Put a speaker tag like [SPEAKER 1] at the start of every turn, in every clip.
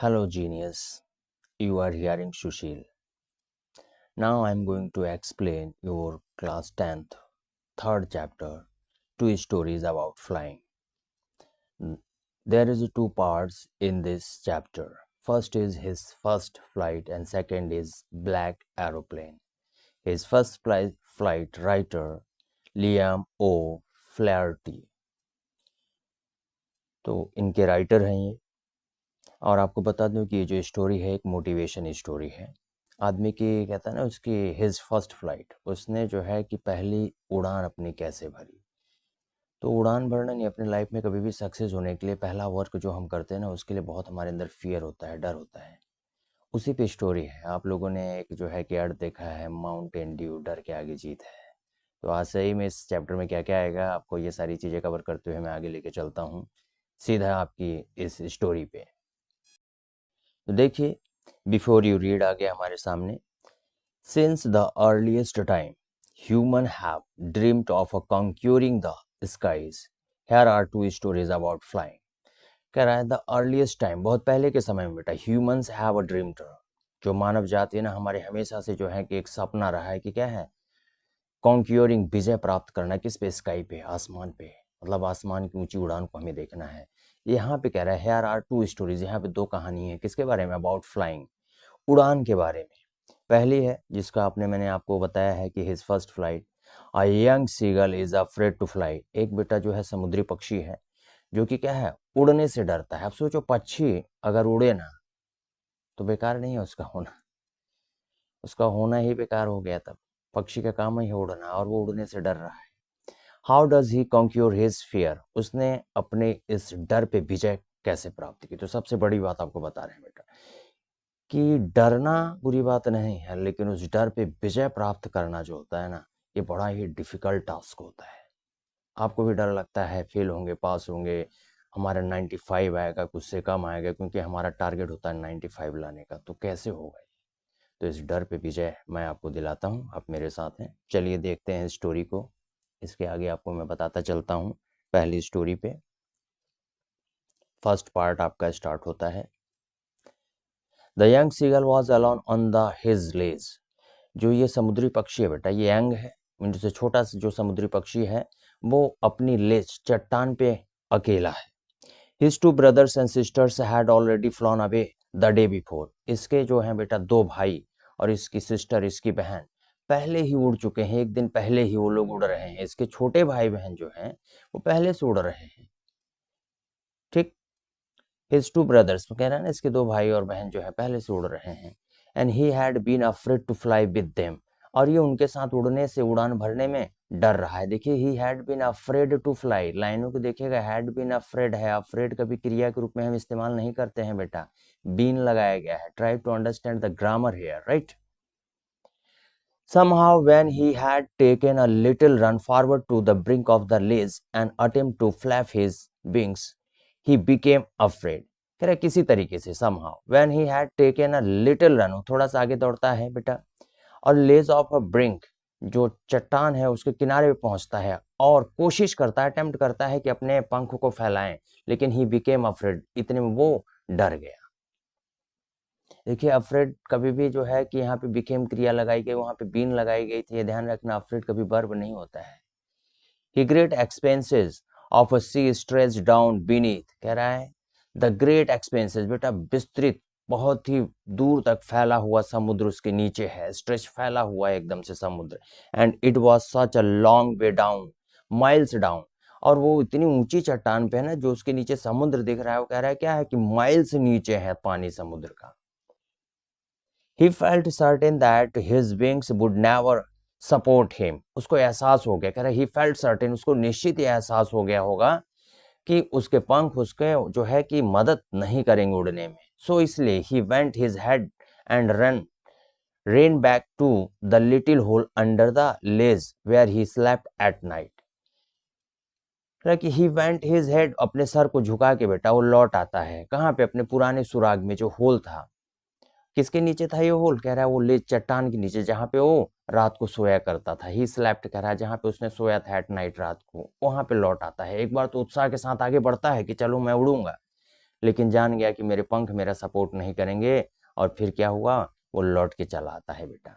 [SPEAKER 1] Hello, genius. You are hearing Sushil. Now I am going to explain your class 10th, third chapter, two stories about flying. There is two parts in this chapter. First is his first flight and second is Black Aeroplane. His first flight writer Liam O'Flaherty, तो इनके writer हैं ये। और आपको बता दूं कि ये जो स्टोरी है एक मोटिवेशन स्टोरी है। आदमी की कहता है ना उसकी हिज फर्स्ट फ्लाइट, उसने जो है कि पहली उड़ान अपनी कैसे भरी। तो उड़ान भरना नहीं, अपनी लाइफ में कभी भी सक्सेस होने के लिए पहला वर्क जो हम करते हैं ना उसके लिए बहुत हमारे अंदर फियर होता है, डर होता है। उसी पे स्टोरी है। आप लोगों ने एक जो है कि अर्थ देखा है, माउंटेन ड्यू, डर के आगे जीत है। तो आज से ही में इस चैप्टर में क्या क्या आएगा आपको ये सारी चीज़ें कवर करते हुए मैं आगे लेके चलता हूँ सीधा आपकी इस स्टोरी पे। तो देखिए, बिफोर यू रीड आ गया हमारे सामने। Since the earliest time human have dreamed of conquering the skies, here are two stories about flying. कह रहा है द अर्लीस्ट टाइम, बहुत पहले के समय में बेटा, ह्यूमंस हैव अ ड्रीम्ड, जो मानव जाति है ना हमारे हमेशा से जो है कि एक सपना रहा है कि क्या है, कॉन्क्योरिंग, विजय प्राप्त करना। किस पे? स्काई पे, आसमान पे, मतलब आसमान की ऊंची उड़ान को हमें देखना है। यहाँ पे कह रहा है हियर आर टू स्टोरीज, यहाँ पे दो कहानी है। किसके बारे में? अबाउट फ्लाइंग, उड़ान के बारे में। पहली है जिसका मैंने आपको बताया है कि his first flight, a young seagull is afraid to fly. एक बेटा जो है समुद्री पक्षी है जो कि क्या है, उड़ने से डरता है। अब सोचो पक्षी अगर उड़े ना तो बेकार नहीं है उसका होना, उसका होना ही बेकार हो गया। तब पक्षी का काम ही उड़ना और वो उड़ने से डर रहा है। How does he conquer his fear, उसने अपने इस डर पे विजय कैसे प्राप्त की। तो सबसे बड़ी बात आपको बता रहे हैं बेटा कि डरना बुरी बात नहीं है, लेकिन उस डर पे विजय प्राप्त करना जो होता है ना, ये बड़ा ही डिफिकल्ट टास्क होता है। आपको भी डर लगता है फेल होंगे, पास होंगे, हमारा 95 आएगा, कुछ से कम आएगा, क्योंकि हमारा टारगेट होता है 95 लाने का। तो कैसे होगा? तो इस डर पे विजय मैं आपको दिलाता हूँ, आप मेरे साथ हैं। चलिए देखते हैं स्टोरी को। इसके आगे आपको मैं बताता चलता हूँ। पहली स्टोरी पे फर्स्ट पार्ट आपका स्टार्ट होता है। The young seagull was alone on the his ledge. जो ये समुद्री पक्षी है बेटा, ये यंग है, जो छोटा जो समुद्री पक्षी है वो अपनी लेज, चट्टान पे अकेला है। His two brothers and sisters had already flown away the day before. इसके जो है बेटा दो भाई और इसकी सिस्टर, इसकी बहन पहले ही उड़ चुके हैं। एक दिन पहले ही वो लोग उड़ रहे हैं। इसके छोटे भाई बहन जो हैं वो पहले से उड़ रहे हैं। ठीक, हिज टू ब्रदर्स कह रहा है ना, इसके दो भाई और बहन जो है पहले से उड़ रहे हैं। And he had been afraid to fly with them, और ये उनके साथ उड़ने से, उड़ान भरने में डर रहा है। देखिए, he had been afraid to fly, लाइनों को देखिएगा, हैड बीन अफ्रेड है, अफ्रेड कभी क्रिया के रूप में हम इस्तेमाल नहीं करते हैं बेटा, बीन लगाया गया है। Try to understand the grammar here, right. Somehow, when he had taken a little run forward to the brink of the ledge and attempt to flap his wings, he became afraid. कह रहा किसी तरीके से, somehow when he had taken a little run, थोड़ा सा आगे दौड़ता है बेटा, और ledge of a brink, जो चट्टान है उसके किनारे पे पहुंचता है और कोशिश करता है, अटेम्प्ट करता है कि अपने पंख को फैलाएं, लेकिन he became afraid, इतने में वो डर गया। देखिए, अफ्रेड कभी भी जो है कि यहाँ पे बिकेम क्रिया लगाई गई, वहां पे बीन लगाई गई थी, ये ध्यान रखना। अफ्रेड कभी वर्ब नहीं होता है। He great expanses of a sea stretch down beneath, कह रहा है द ग्रेट एक्सपेंसेस, बेटा विस्तृत, बहुत ही दूर तक फैला हुआ समुद्र उसके नीचे है, स्ट्रेच फैला हुआ है एकदम से समुद्र। And it was such a long way down, miles down, और वो इतनी ऊंची चट्टान पे है ना, जो उसके नीचे समुद्र दिख रहा है, वो कह रहा है क्या है कि माइल्स नीचे है पानी समुद्र का। He felt certain that his wings would never support him. उसको एहसास हो गया, कह रहा he felt certain, उसको निश्चित ही एहसास हो गया होगा कि उसके पंख उसके जो है कि मदद नहीं करेंगे उड़ने में। सो इसलिए he went his head and ran back to the little hole under the ledge where he slept at night. कि he went his head, अपने सर को झुका के बेटा वो लौट आता है। कहाँ पे? अपने पुराने सुराग में, जो होल था। किसके नीचे था ये होल? कह रहा है वो ले चट्टान के नीचे, जहां पे वो रात को सोया करता था। ही स्लेप्ट, कह रहा है जहां पे उसने सोया था एट नाइट, रात को, वहां पे लौट आता है। एक बार तो उत्साह के साथ आगे बढ़ता है कि चलो मैं उड़ूंगा, लेकिन जान गया कि मेरे पंख मेरा सपोर्ट नहीं करेंगे, और फिर क्या हुआ, वो लौट के चला आता है बेटा।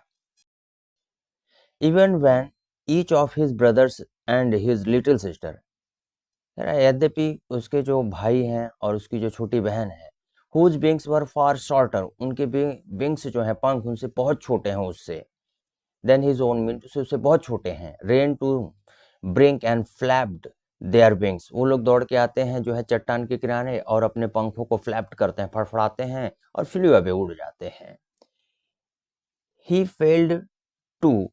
[SPEAKER 1] Even when each of his brothers and his little sister, यद्यपि उसके जो भाई हैं और उसकी जो छोटी बहन है, हुज विंग्स वर फार शॉर्टर, उनके विंग्स जो है पंख उनसे बहुत छोटे हैं उससे, देन हिज ओन मीन उससे बहुत छोटे हैं, ran to brink and flapped their wings, वो लोग दौड़ के आते हैं जो है चट्टान के किनारे और अपने पंखों को फ्लैप्ड करते हैं, फड़फड़ाते हैं और फ्लू अवे उड़ जाते हैं। He failed to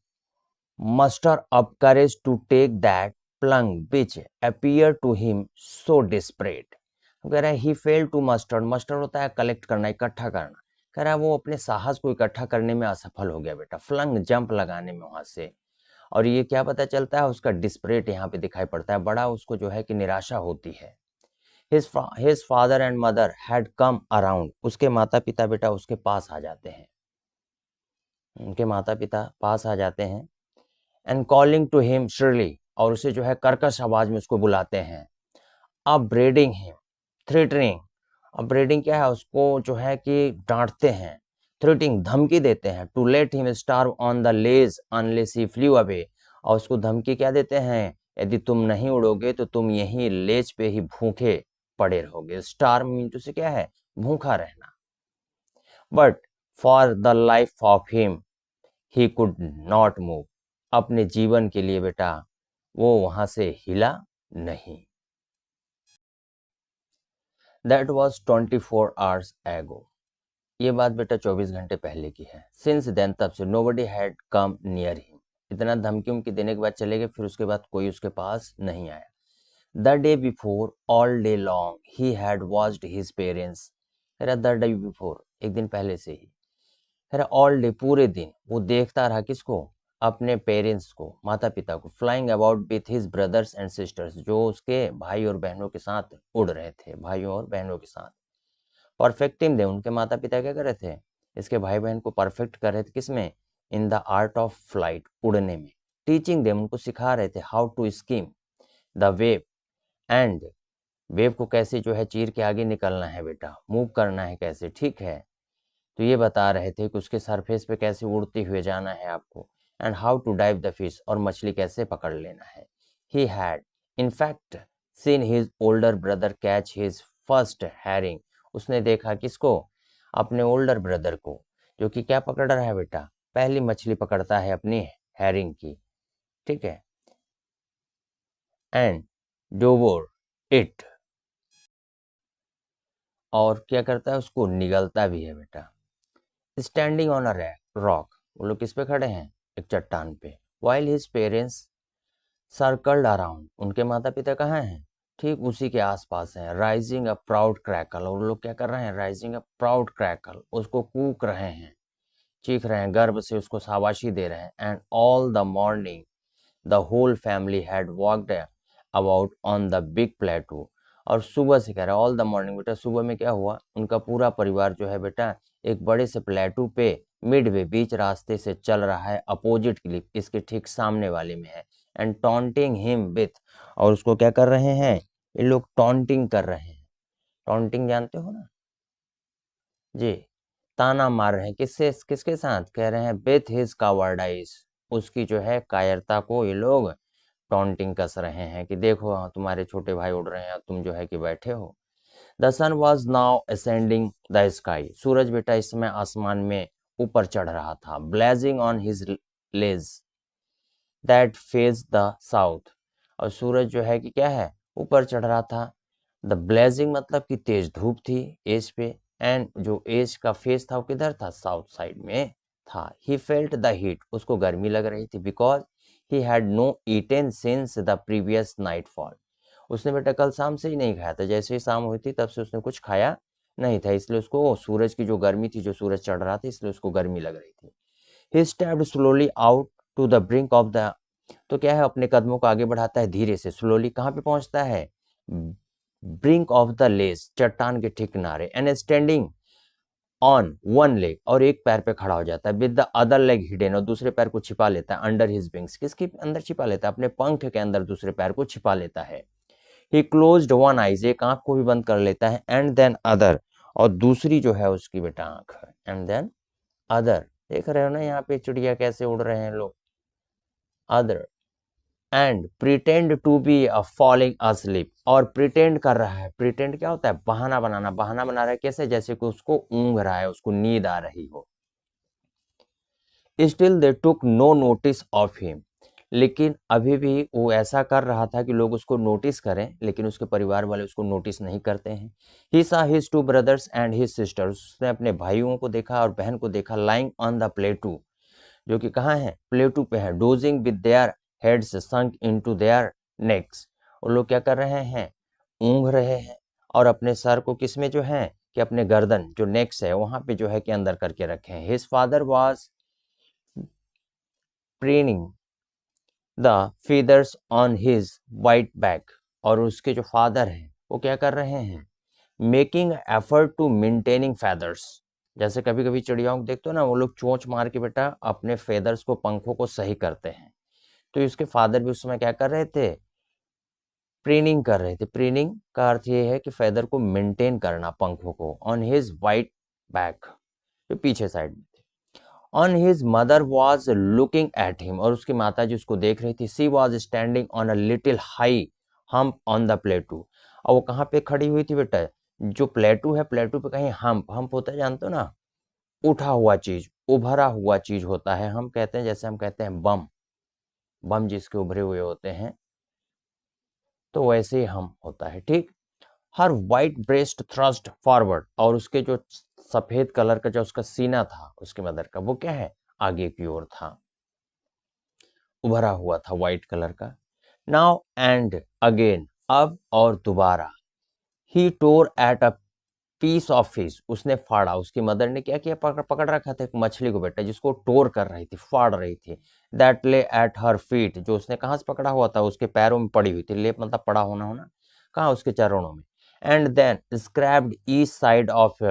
[SPEAKER 1] muster up courage to take that plunge which appeared to him so desperate। कह रहा है he failed to muster होता है कलेक्ट करना, इकट्ठा करना। कह रहा है वो अपने साहस को इकट्ठा करने में असफल हो गया बेटा, फ्लंग जंप लगाने में वहां से। और ये क्या पता चलता है, उसका डिस्परेट यहाँ पे दिखाई पड़ता है, बड़ा उसको जो है कि निराशा होती है। his father and mother had come around, उसके माता पिता बेटा उसके पास आ जाते हैं, उनके माता पिता पास आ जाते हैं। एंड कॉलिंग टू हिम श्रीली, और उसे जो है कर्कश आवाज में उसको बुलाते हैं। अपब्रेडिंग हिम, थ्रेटनिंग, अपब्रेडिंग क्या है, उसको जो है कि डांटते हैं, थ्रेटिंग धमकी देते हैं, to let him starve on the ledge unless he flew away, और उसको धमकी क्या देते हैं, यदि तुम नहीं उड़ोगे तो तुम यहीं लेज पे ही भूखे पड़े रहोगे। स्टार्व मीन टू से क्या है, भूखा रहना। But for the life of him he could not move, अपने जीवन के लिए बेटा वो वहां से हिला नहीं। दैट वॉज 24 आवर्स एगो, ये बात बेटा 24 घंटे पहले की है। सिंस देन, तब से, nobody had come near him, इतना धमकी उमकी देने के बाद चले गए, फिर उसके बाद कोई उसके पास नहीं आया। The day before all day long he had watched his parents, the day before एक दिन पहले से ही, ऑल डे पूरे दिन वो देखता रहा, किसको, अपने पेरेंट्स को, माता पिता को, flying about with his brothers and sisters, जो उसके भाई और बहनों के साथ उड़ रहे थे, भाइयों और बहनों के साथ। परफेक्टिंग दे, उनके माता पिता क्या कर रहे थे, इसके भाई बहन को परफेक्ट कर रहे थे, किसमें, in the art of flight, उड़ने में। टीचिंग देम, उनको सिखा रहे थे, how to skim the wave, and wave को कैसे जो है चीर के आगे निकलना है बेटा, मूव करना है कैसे, ठीक है। तो ये बता रहे थे कि उसके सरफेस पे कैसे उड़ते हुए जाना है आपको, and how to dive the fish, और मछली कैसे पकड़ लेना है। He had in fact seen his older brother catch his first herring, उसने देखा किसको, अपने ओल्डर ब्रदर को, जो कि क्या पकड़ रहा है बेटा, पहली मछली पकड़ता है अपनी हैरिंग की, ठीक है। एंड डोवोर इट, और क्या करता है, उसको निगलता भी है बेटा। स्टैंडिंग ऑन अ रॉक, वो लोग किस पे खड़े हैं, एक चट्टान पे। While his parents circled around, उनके माता पिता कहाँ हैं, ठीक उसी के आसपास हैं। राइजिंग अ प्राउड क्रैकल, और लोग क्या कर रहे हैं, राइजिंग अ प्राउड क्रैकल, उसको कूक रहे हैं, चीख रहे हैं, गर्व से उसको शाबाशी दे रहे हैं। And all the morning the whole family had walked about on the big plateau, और सुबह से कह रहा है, ऑल द मॉर्निंग बेटा, सुबह में क्या हुआ, उनका पूरा परिवार जो है बेटा एक बड़े से प्लेटू पे मिडवे बीच रास्ते से चल रहा है, अपोजिट क्लिफ इसके ठीक सामने वाले में है। एंड टॉन्टिंग हिम विथ, और उसको क्या कर रहे हैं, ये लोग टॉन्टिंग कर रहे हैं। टॉन्टिंग जानते हो ना जी, ताना मार रहे हैं, किससे, किसके साथ, कह रहे हैं विथ हिज कावर्डाइज, उसकी जो है कायरता को ये लोग टॉन्टिंग कस रहे हैं कि देखो तुम्हारे छोटे भाई उड़ रहे हैं, तुम जो है कि बैठे हो। The sun was now ascending the sky, सूरज बेटा इस समय आसमान में ऊपर चढ़ रहा था। Blazing on his ledge that face the south, और सूरज जो है कि क्या है, ऊपर चढ़ रहा था। द ब्लेजिंग मतलब कि तेज धूप थी एज पे, एंड जो एज का फेस था वो किधर था, साउथ साइड में था। ही फेल्ट द हीट, उसको गर्मी लग रही थी, because he had no eaten since the previous nightfall, उसने बेटा कल शाम से ही नहीं खाया था, जैसे ही शाम हुई थी तब से उसने कुछ खाया नहीं था, इसलिए उसको सूरज की जो गर्मी थी, जो सूरज चढ़ रहा था इसलिए उसको गर्मी लग रही थी। He stepped slowly out to the brink of the, तो क्या है, अपने कदमों को आगे बढ़ाता है धीरे से, स्लोली कहाँ पे पहुंचता है, ब्रिंक ऑफ द लेस, चट्टान के ठीक किनारे। And standing on one leg, और एक पैर पे खड़ा हो जाता है। With the other leg hidden, और दूसरे पैर को छिपा लेता है। अंडर हिज विंग्स, किसके अंदर छिपा लेता है, अपने पंख के अंदर दूसरे पैर को छिपा लेता है। ही क्लोज्ड वन आइज, एक आंख को भी बंद कर लेता है, एंड देन अदर, और दूसरी जो है उसकी बेटा आंख है, एंड देन अदर। देख रहे हो ना यहाँ पे चिड़िया कैसे उड़ रहे हैं लोग, other, and pretend to be a falling asleep, और प्रिटेंड कर रहा है, प्रिटेंड क्या होता है, बहाना बनाना, बहाना बना रहा है कैसे, जैसे कि उसको ऊँघ रहा है, उसको नींद आ रही हो। Still they took no notice of him, लेकिन अभी भी वो ऐसा कर रहा था कि लोग उसको नोटिस करें, लेकिन उसके परिवार वाले उसको नोटिस नहीं करते हैं। He saw his two brothers and his sisters, उसने अपने भाइयों को देखा और बहन को देखा, लाइंग ऑन द प्लेटू, जो कि कहाँ है, प्लेटू पे है, dosing with their heads sunk into their next, वो लोग क्या कर रहे हैं, ऊँघ रहे हैं, और अपने सर को किसमें जो है कि अपने गर्दन जो नेक्स है वहां पे जो है कि अंदर करके रखे हैं। His father was preening the feathers on his white back, और उसके जो फादर हैं वो क्या कर रहे हैं, making effort to maintaining feathers, जैसे कभी कभी चिड़ियाओं को देखते हो ना, वो लोग चोंच मार के बेटा अपने फेदर्स को, पंखों को सही करते हैं। तो इसके फादर भी उस समय क्या कर रहे थे, प्रीनिंग कर रहे थे। प्रीनिंग का अर्थ ये है कि फेदर को मेंटेन करना, पंखों को, ऑन हिज वाइट बैक, जो पीछे साइड में। On his mother was looking at him, और उसकी माता जी उसको देख रही थी। She was standing on a little high hump on the plateau, और वो कहाँ पे खड़ी हुई थी बेटा, जो प्लेटू है, प्लेटू पे कहीं हम्प, हम्प होता है जानते हो ना, उठा हुआ चीज, उभरा हुआ चीज होता है, हम कहते हैं, जैसे हम कहते हैं बम, बम जिसके उभरे हुए होते हैं, तो वैसे ही हम होता है, ठीक। हर वाइट ब्रेस्ट थ्रस्ट फॉरवर्ड, और उसके जो सफेद कलर का जो उसका सीना था उसके मदर का, वो क्या है, आगे की ओर था, उभरा हुआ था व्हाइट कलर का। नाउ एंड अगेन, अब और दोबारा। He tore at a piece of fish, उसने फाड़ा, उसकी मदर ने क्या किया, पकड़ पकड़ रखा था एक मछली को बेटा, जिसको टोर कर रही थी, फाड़ रही थी। दैट ले एट हर फीट, जो उसने कहाँ से पकड़ा हुआ था, उसके पैरों में पड़ी हुई थी, लेप मतलब पड़ा होना, होना कहाँ, उसके चरणों में। And then scraped each side of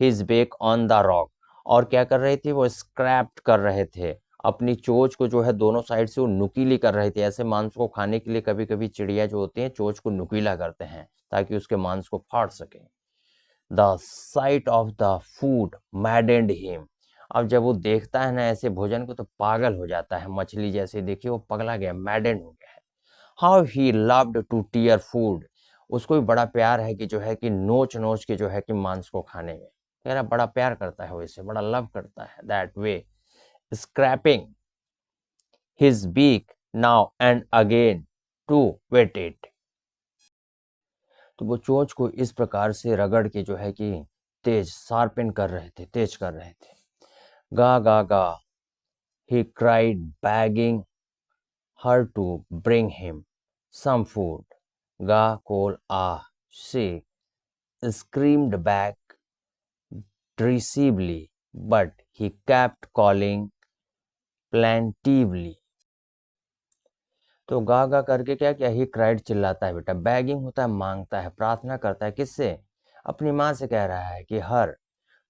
[SPEAKER 1] his beak on the rock, और क्या कर रही थी, वो स्क्रैप्ड कर रहे थे अपनी चोंच को, जो है दोनों साइड से वो नुकीली कर रहे थे। ऐसे मांस को खाने के लिए कभी कभी चिड़िया जो होती है चोंच को नुकीला करते हैं ताकि उसके मांस को फाड़ सके। The site of the food मैडेंड him, अब जब वो देखता है ना ऐसे भोजन को तो पागल हो जाता है, मछली जैसे देखिए वो पगला गया, मैडेंड हो गया है। How he loved to tear food, उसको भी बड़ा प्यार है कि जो है कि नोच नोच के जो है कि मांस को खाने में, मेरा बड़ा प्यार करता है, वैसे बड़ा लव करता है, that way scraping his beak now and again to whet it, तो वो चोंच को इस प्रकार से रगड़ के जो है कि तेज शार्पन कर रहे थे, तेज कर रहे थे। गा गा गा, he cried begging her to bring him some food, गा call ah, she screamed back deceivably, but he kept calling plaintively, तो गा गा करके क्या किया, ही क्राइड चिल्लाता है बेटा, बैगिंग होता है मांगता है, प्रार्थना करता है, किससे, अपनी माँ से कह रहा है कि her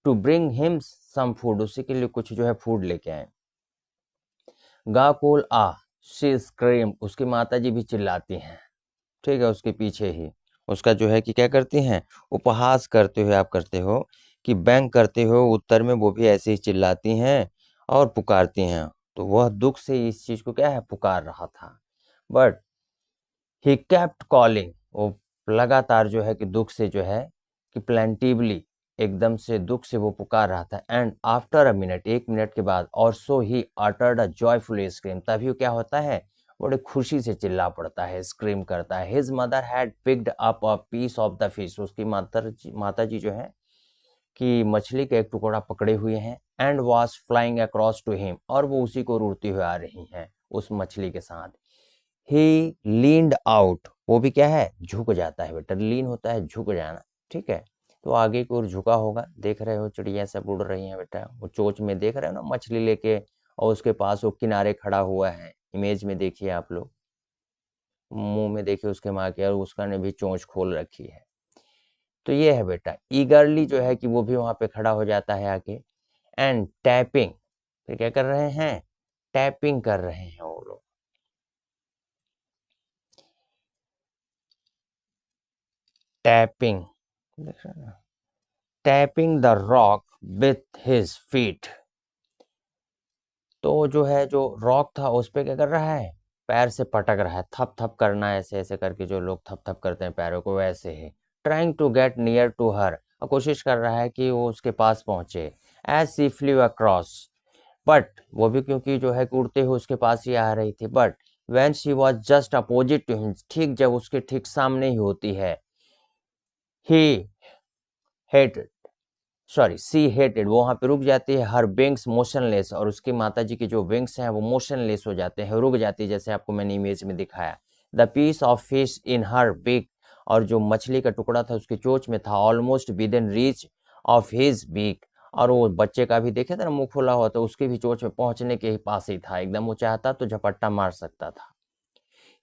[SPEAKER 1] to bring him some food, उसी के लिए कुछ जो है फूड लेके आए। गा कोल आ, शी स्क्रीम, उसकी माता जी भी चिल्लाती हैं, ठीक है, उसके पीछे ही उसका जो है कि क्या करती हैं, उपहास करते हुए, आप करते हो कि बैंक करते हो उत्तर में, वो भी ऐसे ही चिल्लाती हैं और पुकारती हैं। तो वह दुख से इस चीज को क्या है, पुकार रहा था। बट ही केप्ट कॉलिंग, वो लगातार जो है कि दुख से जो है कि प्लेंटिवली, एकदम से दुख से वो पुकार रहा था। एंड आफ्टर अ मिनट, एक मिनट के बाद, और so he uttered a joyful scream, तभी वो क्या होता है, बड़े खुशी से चिल्ला पड़ता है, स्क्रीम करता है। His mother had picked up a piece of the fish, उसकी माता जी जो है कि मछली का एक टुकड़ा पकड़े हुए हैं। And was flying across to him, और वो उसी को उड़ती हुई आ रही हैं उस मछली के साथ। ही लीन्ड आउट, वो भी क्या है, झुक जाता है बेटा, लीन होता है झुक जाना, ठीक है। तो आगे की ओर झुका होगा, देख रहे हो चिड़िया सब उड़ रही हैं बेटा, वो चोंच में देख रहे हो ना मछली लेके, और उसके पास वो किनारे खड़ा हुआ है, इमेज में देखिए आप लोग, मुंह में देखिए उसके माँ के, और उसका ने भी चोंच खोल रखी है। तो ये है बेटा, ईगरली जो है कि वो भी वहां पे खड़ा हो जाता है आके। एंड टैपिंग, तो क्या कर रहे हैं, टैपिंग कर रहे हैं वो लोग। टैपिंग, देख रहे हैं ना, tapping the rock with his feet. तो जो है, जो रॉक था उस पे क्या कर रहा है, पैर से पटक रहा है, थप थप करना है, ऐसे ऐसे करके जो लोग थप थप करते हैं पैरों को, वैसे ही। Trying to get near to her, और कोशिश कर रहा है कि वो उसके पास पहुंचे। As she flew across, but वो भी क्योंकि जो है कि उड़ते हुए उसके पास ही आ रही थी, but when she was just opposite to him, ठीक जब उसके ठीक सामने ही होती है, he halted, sorry she halted, वो वहां पे रुक जाती है, हर विंग्स मोशनलेस, और उसकी माता जी की जो विंग्स हैं वो मोशनलेस हो जाते हैं, रुक जाती है, जैसे आपको मैंने इमेज में दिखाया। The piece of fish in her beak, और जो मछली का टुकड़ा था उसकी चोंच में था, almost within reach of his beak, और वो बच्चे का भी देखे था ना, मुंह खुला हुआ, तो उसके भी चोंच में पहुंचने के ही पास ही था एकदम, वो चाहता तो झपट्टा मार सकता था।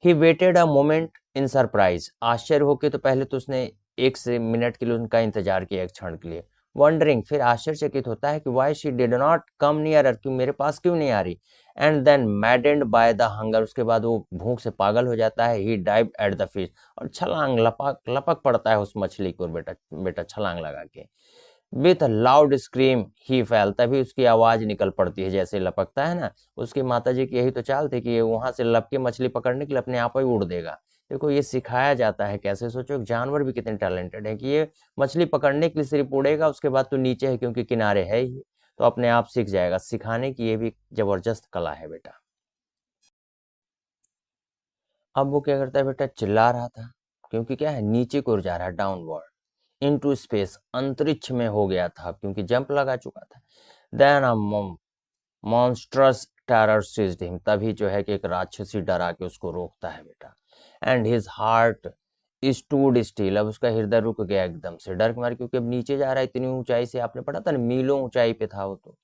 [SPEAKER 1] He waited a moment in surprise, आश्चर्य होके तो पहले तो उसने एक से मिनट के लिए उनका इंतजार किया, एक क्षण के लिए। वंडरिंग, फिर आश्चर्यचकित होता है कि why she did not come near, क्यों मेरे पास क्यों नहीं आ रही। And then maddened by the hunger, उसके बाद वो भूख से पागल हो जाता है। He dive at the fish, और छलांग लपक लपक पड़ता है उस मछली को, बेटा बेटा छलांग लगा के। With loud scream he fail, तभी उसकी आवाज निकल पड़ती है, जैसे लपकता है ना। उसकी माता जी की यही तो चाल थी कि ये वहां से लपके मछली पकड़ने के लिए अपने आप ही उड़ देगा। देखो ये सिखाया जाता है कैसे, सोचो एक जानवर भी कितने टैलेंटेड है कि ये मछली पकड़ने के लिए सिर्फ उड़ेगा, उसके बाद तो नीचे है क्योंकि किनारे है ही, तो अपने आप सीख जाएगा। सिखाने की ये भी जबरदस्त कला है बेटा। अब वो क्या करता है बेटा, चिल्ला रहा था, क्योंकि क्या है, नीचे को जा रहा है, डाउनवर्ड इनटू स्पेस, अंतरिक्ष में हो गया था क्योंकि जंप लगा चुका था। देन अ मॉन्स्ट्रस टेरर सीज्ड हिम, तभी जो है कि एक राक्षसी डरा के उसको रोकता है बेटा। And his heart stood still, अब उसका हृदय रुक गया एकदम से डर के मारे, क्योंकि अब नीचे जा रहा है इतनी ऊंचाई से, आपने पढ़ा था ना, मीलों ऊंचाई पे था वो तो।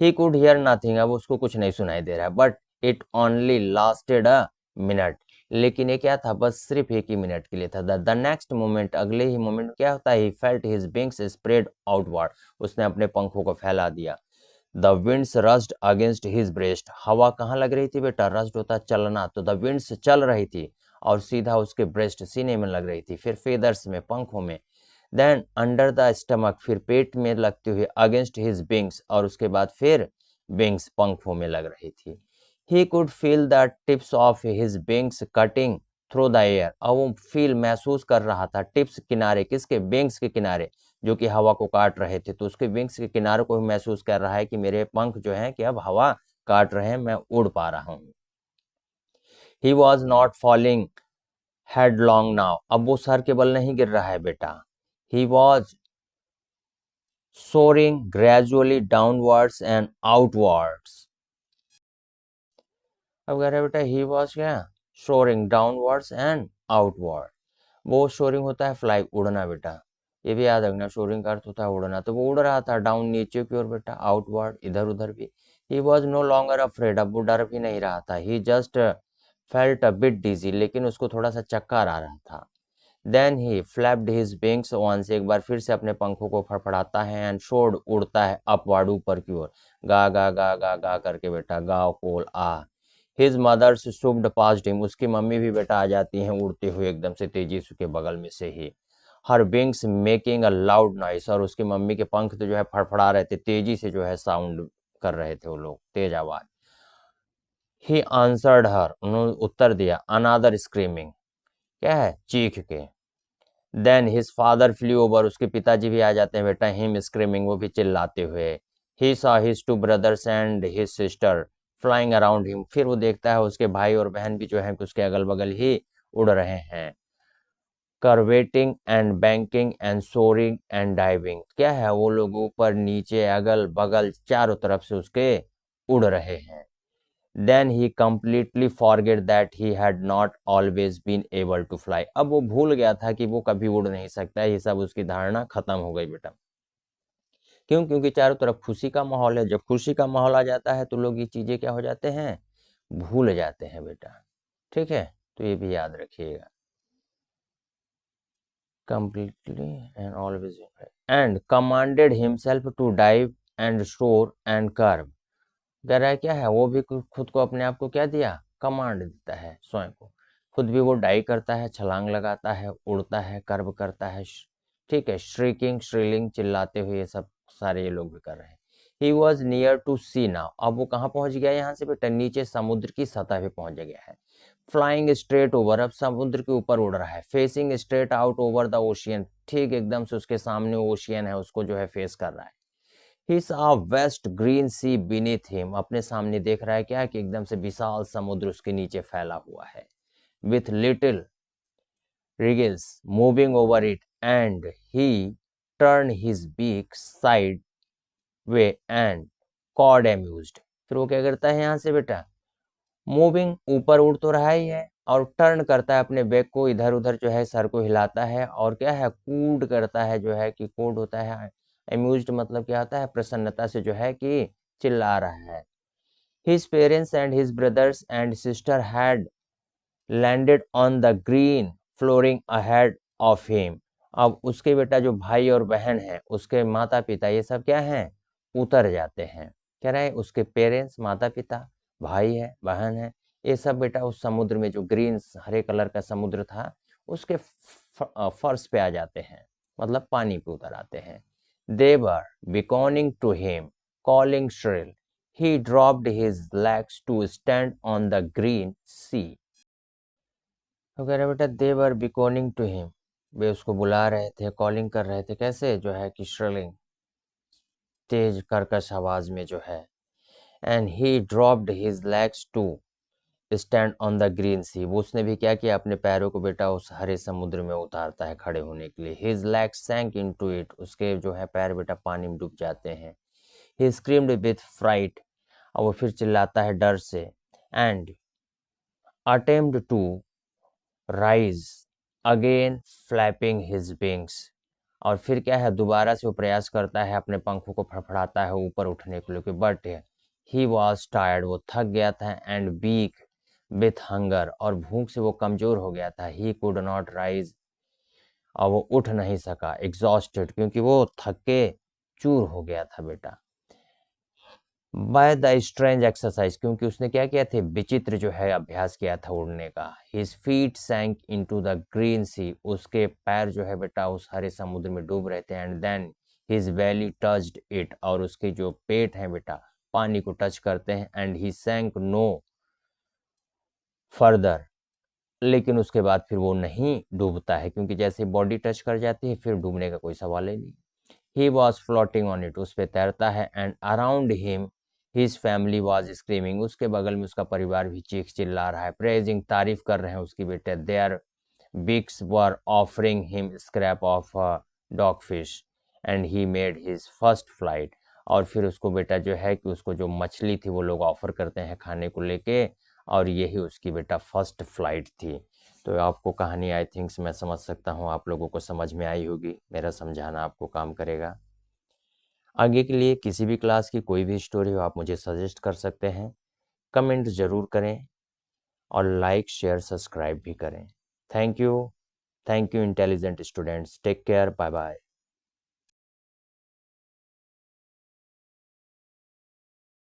[SPEAKER 1] ही कुड हियर नथिंग, अब उसको कुछ नहीं सुनाई दे रहा है, but it only lasted a minute, लेकिन ये क्या था, बस सिर्फ एक ही मिनट के लिए था। द नेक्स्ट मोमेंट, अगले ही मोमेंट क्या होता है, he felt his wings spread outward, उसने अपने पंखों को फैला दिया। The winds rushed against his breast, हवा कहाँ लग रही थी बेटा, रस्ट होता चलना, तो द विंड्स चल रही थी और सीधा उसके ब्रेस्ट सीने में लग रही थी, फिर फेदर्स में, पंखों में। देन अंडर द स्टमक, फिर पेट में लगते हुए, अगेंस्ट हिज विंग्स, और उसके बाद फिर विंग्स, पंखों में लग रही थी। He could feel the tips of his wings cutting through the air, और वो फील महसूस कर रहा था, टिप्स किनारे, किसके, विंग्स के किनारे, जो कि हवा को काट रहे थे, तो उसके विंग्स के किनारे को भी महसूस कर रहा है कि मेरे पंख जो हैं कि अब हवा काट रहे हैं, मैं उड़ पा रहा हूँ। He was not falling headlong now, अब वो सर के बल नहीं गिर रहा है बेटा। He was soaring gradually downwards and outwards, अब कह रहे बेटा ही वॉज क्या, सोरिंग डाउनवर्ड्स एंड आउटवर्ड। वो सोरिंग होता है फ्लाई, उड़ना बेटा, ये भी याद रखना, सोरिंग का अर्थ होता है उड़ना, तो वो उड़ रहा था डाउन, नीचे की ओर बेटा, आउटवर्ड इधर उधर भी। He was no longer afraid, अब वो डर भी नहीं रहा था। He just felt a bit dizzy, लेकिन उसको थोड़ा सा चक्कर आ रहा था। Then he flapped his wings once, एक बार फिर से अपने पंखों को फड़फड़ाता है, एंड शोड, उड़ता है अपवर्ड, ऊपर की ओर, गा गा गा गा गा करके बेटा, गाओ कोल आ। His mothers stooped past him, उसकी मम्मी भी बेटा आ जाती हैं उड़ते हुए एकदम से तेजी से के बगल में से ही। Her wings making a loud noise, और उसकी मम्मी के पंख तो जो है फड़फड़ा रहे थे, तेजी से जो है साउंड कर रहे थे वो लोग, तेज आवाज। ही आंसर्ड हर, उन्होंने उत्तर दिया, अनादर स्क्रीमिंग, क्या है, चीख के। Then his father flew over, उसके पिताजी भी आ जाते हैं बेटा, हिम स्क्रीमिंग, वो भी चिल्लाते हुए। He saw his two brothers and his sister flying around him, फिर वो देखता है उसके भाई और बहन भी जो है उसके अगल बगल ही उड़ रहे हैं। Curveting and banking and soaring and diving, क्या है, वो लोग ऊपर नीचे अगल बगल चारों तरफ से उसके उड़ रहे हैं। Then he completely forget that he had not always been able to fly, अब वो भूल गया था कि वो कभी उड़ नहीं सकता है, ये सब उसकी धारणा खत्म हो गई बेटा। क्यों, क्योंकि चारों तरफ खुशी का माहौल है, जब खुशी का माहौल आ जाता है तो लोग ये चीजें क्या हो जाते हैं, भूल जाते हैं बेटा। ठीक है, तो ये भी याद रखिएगा। completely and always, and commanded himself to dive and soar and curve, कह रहा है क्या है, वो भी खुद को, अपने आप को क्या दिया, कमांड देता है स्वयं को, खुद भी वो डाई करता है, छलांग लगाता है, उड़ता है, कर्व करता है, ठीक है, श्रीकिंग श्रीलिंग चिल्लाते हुए, ये सब सारे ये लोग भी कर रहे हैं। He was near to sea now, अब वो कहाँ पहुंच गया यहाँ से बेटा, नीचे समुद्र की सतह पे पहुंच गया है। फ्लाइंग स्ट्रेट ओवर, अब समुद्र के ऊपर उड़ रहा है। Facing straight out over the ocean, ठीक एकदम से उसके सामने ओशियन है, उसको जो है फेस कर रहा है। He saw vast green sea beneath him, अपने सामने देख रहा है क्या कि एकदम से विशाल समुद्र उसके नीचे फैला हुआ है। With little wriggles moving over it and he turn his beak sideways and called amused. फिर वो क्या करता है यहाँ से बेटा, मूविंग ऊपर उड़ तो रहा ही है और टर्न करता है अपने बैक को, इधर उधर जो है सर को हिलाता है और क्या है, कूड करता है, जो है कि कोड होता है अम्यूज्ड, मतलब क्या होता है, प्रसन्नता से जो है कि चिल्ला रहा है। His parents and his brothers and sister had landed on the green flooring ahead of him, अब उसके बेटा जो भाई और बहन है, उसके माता पिता, ये सब क्या हैं, उतर जाते हैं। कह रहे हैं उसके पेरेंट्स, माता पिता, भाई है, बहन है, ये सब बेटा उस समुद्र में, जो ग्रीन हरे कलर का समुद्र था, उसके फर्श पे आ जाते हैं, मतलब पानी पे उतर आते हैं। दे वर beckoning to him, calling shrill. He dropped his legs to stand on the green sea. तो कह रहे बेटा दे वर बिकॉनिंग टू हिम, वे उसको बुला रहे थे, कॉलिंग कर रहे थे, कैसे, जो है कि श्रिलिंग, तेज कर्कश आवाज में जो है। And he dropped his legs to stand on the green sea, वो उसने भी क्या किया, अपने पैरों को बेटा उस हरे समुद्र में उतारता है खड़े होने के लिए। हिज लेग्स सैंक इनटू इट, उसके जो है पैर बेटा पानी में डूब जाते हैं। ही स्क्रीम्ड विथ फ्राइट, और वो फिर चिल्लाता है डर से। And attempt to rise again flapping his wings, और फिर क्या है, दोबारा से वो प्रयास करता है, अपने पंखों को फड़फड़ाता है ऊपर उठने के लिए, बट ही वॉज टायर्ड, वो थक गया था, एंड वीक विथ हंगर, और भूख से वो कमजोर हो गया था। ही कुड नॉट राइज, और वो उठ नहीं सका, एग्जॉस्टेड, क्योंकि वो थक के चूर हो गया था बेटा। बाय द स्ट्रेंज एक्सरसाइज, क्योंकि उसने क्या किया था, विचित्र जो है अभ्यास किया था उड़ने का। His feet sank into the green sea, उसके पैर जो है बेटा उस हरे समुद्र में डूब रहे थे। And then his belly touched it, और उसके जो पेट हैं बेटा पानी को टच करते हैं। एंड ही सैंक नो फर्दर, लेकिन उसके बाद फिर वो नहीं डूबता है, क्योंकि जैसे बॉडी टच कर जाती है फिर डूबने का कोई सवाल ही नहीं। He was floating on it, उस पर तैरता है। And around him his family was screaming, उसके बगल में उसका परिवार भी चीख चिल्ला रहा है, प्रेजिंग, तारीफ कर रहे हैं उसकी बेटे। Their beaks were offering him scrap of dogfish and he made his first flight, और फिर उसको बेटा जो है कि उसको जो मछली थी वो लोग ऑफर करते हैं खाने को लेके, और यही उसकी बेटा फर्स्ट फ्लाइट थी। तो आपको कहानी आई थिंक्स मैं समझ सकता हूँ आप लोगों को समझ में आई होगी, मेरा समझाना आपको काम करेगा। आगे के लिए किसी भी क्लास की कोई भी स्टोरी हो आप मुझे सजेस्ट कर सकते हैं, कमेंट ज़रूर करें, और लाइक शेयर सब्सक्राइब भी करें। Thank you intelligent students, take care, bye bye.